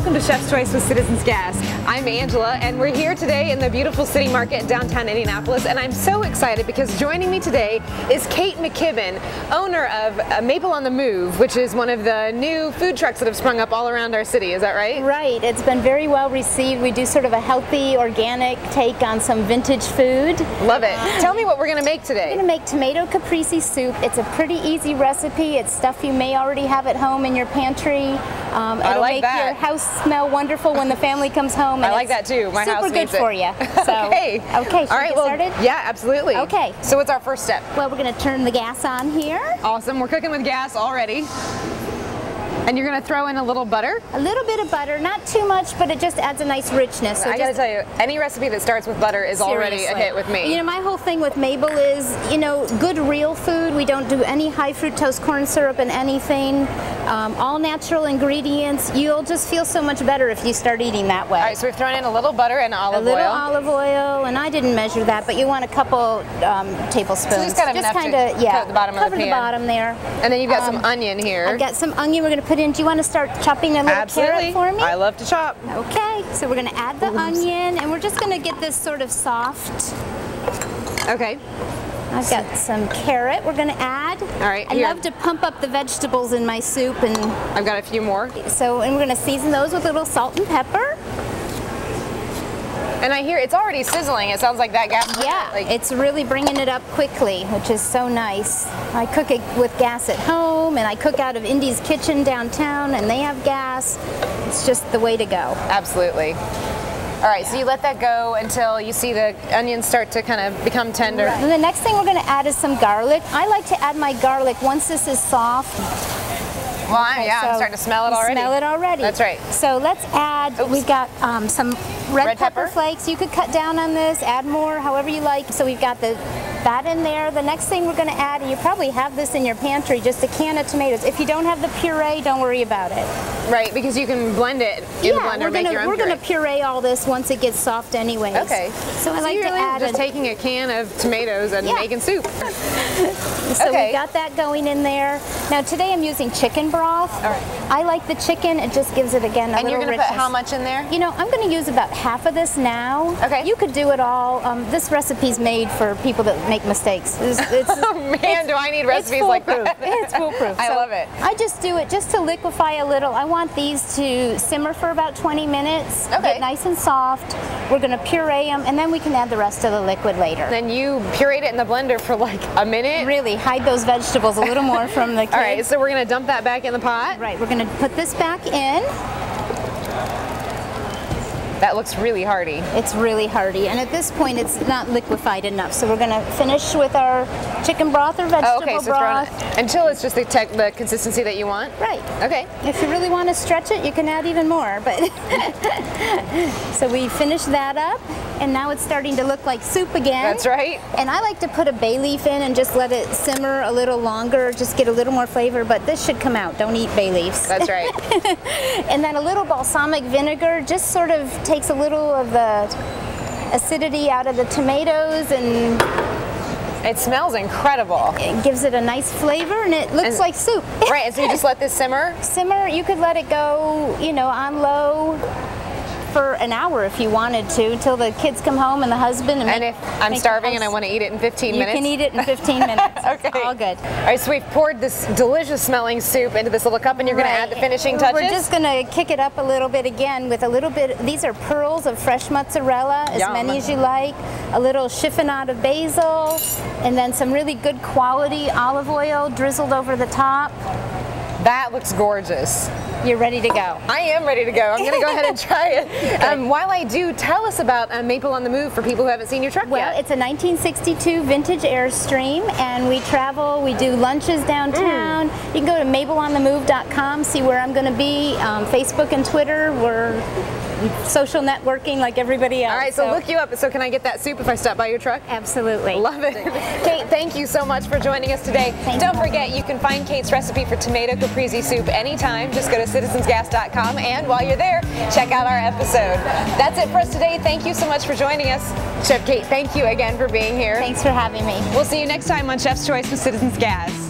welcome to Chef's Choice with Citizens Gas. I'm Angela, and we're here today in the beautiful City Market in downtown Indianapolis, and I'm so excited because joining me today is Kate McKibben, owner of Mabel on the Move, which is one of the new food trucks that have sprung up all around our city. Is that right? Right. It's been very well received. We do sort of a healthy, organic take on some vintage food. Love it. Tell me what we're going to make today. We're going to make tomato caprese soup. It's a pretty easy recipe. It's stuff you may already have at home in your pantry. It'll make your house smell wonderful when the family comes home. And I like that too. My house needs it. Super good for you. So, okay. Okay. All right. Well, started? Yeah, absolutely. Okay. So what's our first step? Well, we're going to turn the gas on here. Awesome. We're cooking with gas already. And you're going to throw in a little butter? A little bit of butter, not too much, but it just adds a nice richness. So I got to tell you, any recipe that starts with butter is already a hit with me. You know, my whole thing with Mabel is, you know, good real food. We don't do any high fructose corn syrup in anything. All natural ingredients. You'll just feel so much better if you start eating that way. All right, so we've thrown in a little butter and olive oil. A little olive oil, and I didn't measure that, but you want a couple tablespoons. So just kind of enough to cover the bottom of the pan. Cover the bottom there. And then you've got some onion here. I've got some onion we're going to put in. Do you want to start chopping a little carrot for me? I love to chop. Okay, so we're going to add the onion, and we're just going to get this sort of soft. Okay. I've got some carrot we're going to add. All right. I love to pump up the vegetables in my soup, and I've got a few more. So, and we're going to season those with a little salt and pepper. And I hear it's already sizzling. It sounds like that gas. Yeah, it's really bringing it up quickly, which is so nice. I cook it with gas at home, and I cook out of Indy's Kitchen downtown, and they have gas. It's just the way to go. Absolutely. All right, so you let that go until you see the onions start to kind of become tender. Right. And the next thing we're going to add is some garlic. I like to add my garlic once this is soft. Well, I'm starting to smell it already. Smell it already. That's right. So let's add, we've got some red pepper flakes. You could cut down on this, add more, however you like. So we've got that in there. The next thing we're going to add, and you probably have this in your pantry, just a can of tomatoes. If you don't have the puree, don't worry about it. Right, because you can blend it in the blender and make your own we're going to puree all this once it gets soft anyways. Okay. So I like to add just taking a can of tomatoes and making soup. So we've got that going in there. Now today I'm using chicken broth. All right. I like the chicken. It just gives it, again, a little richness. And you're going to put how much in there? You know, I'm going to use about half of this now. Okay. You could do it all. This recipe's made for people that make mistakes. Oh man, do I need recipes like that? It's foolproof. I love it. I just do it just to liquefy a little. I want these to simmer for about 20 minutes. Okay. Get nice and soft. We're going to puree them, and then we can add the rest of the liquid later. Then you pureed it in the blender for like a minute? Really, hide those vegetables a little more from the kids. All right, so we're going to dump that back in the pot? Right, we're going to put this back in. That looks really hearty. It's really hearty, and at this point it's not liquefied enough, so we're going to finish with our chicken broth or vegetable broth. Until it's just the consistency that you want? Right. Okay. If you really want to stretch it, you can add even more. But so we finished that up, and now it's starting to look like soup again. That's right. And I like to put a bay leaf in and just let it simmer a little longer, just get a little more flavor, but this should come out. Don't eat bay leaves. That's right. And then a little balsamic vinegar just sort of takes a little of the acidity out of the tomatoes, and it smells incredible. It gives it a nice flavor, and it looks like soup. Right, and so you just let this simmer? Simmer. You could let it go, you know, on low for an hour if you wanted to, until the kids come home and the husband. And if I'm starving and I want to eat it in 15 minutes? You can eat it in 15 minutes. Okay. All good. All right, so we've poured this delicious smelling soup into this little cup, and you're going to add the finishing touches? We're just going to kick it up a little bit again with a little bit. These are pearls of fresh mozzarella, as many as you like. A little chiffonade of basil, and then some really good quality olive oil drizzled over the top. That looks gorgeous. You're ready to go. I am ready to go. I'm going to go ahead and try it. While I do, tell us about Mabel on the Move for people who haven't seen your truck yet. Well, it's a 1962 vintage Airstream, and we travel. We do lunches downtown. You can go to mabelonthemove.com, see where I'm going to be. Facebook and Twitter, we're social networking like everybody else. All right, so look you up. So can I get that soup if I stop by your truck? Absolutely. Love it. Kate, thank you so much for joining us today. Don't forget, you can find Kate's recipe for tomato caprese soup anytime. Just go to citizensgas.com, and while you're there, check out our episode. That's it for us today. Thank you so much for joining us. Chef Kate, thank you again for being here. Thanks for having me. We'll see you next time on Chef's Choice with Citizens Gas.